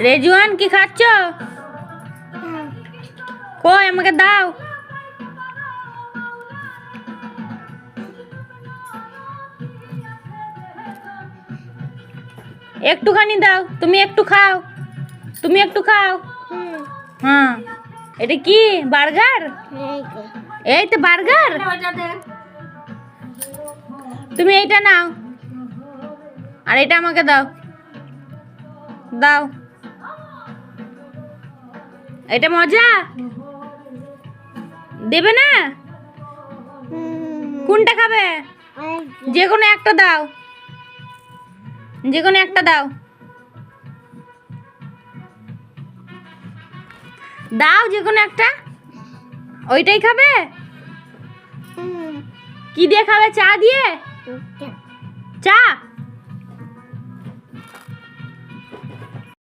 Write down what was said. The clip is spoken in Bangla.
রেজওয়ান কি খাচ্ছ? কই আমাকে দাও। একটুখানি দাও, তুমি একটু খাও, তুমি একটু খাও। হ্যাঁ, এটা কি বার্গার? এই তো বার্গার। তুমি এইটা নাও, আর এটা আমাকে দাও, দাও। এটা মজা দেবে না? কোনটা খাবে? যে কোনো একটা দাও, যে কোনো একটা দাও, দাও যে কোনো একটা। ওইটাই খাবে? কি দিয়ে খাবে? চা দিয়ে? চা।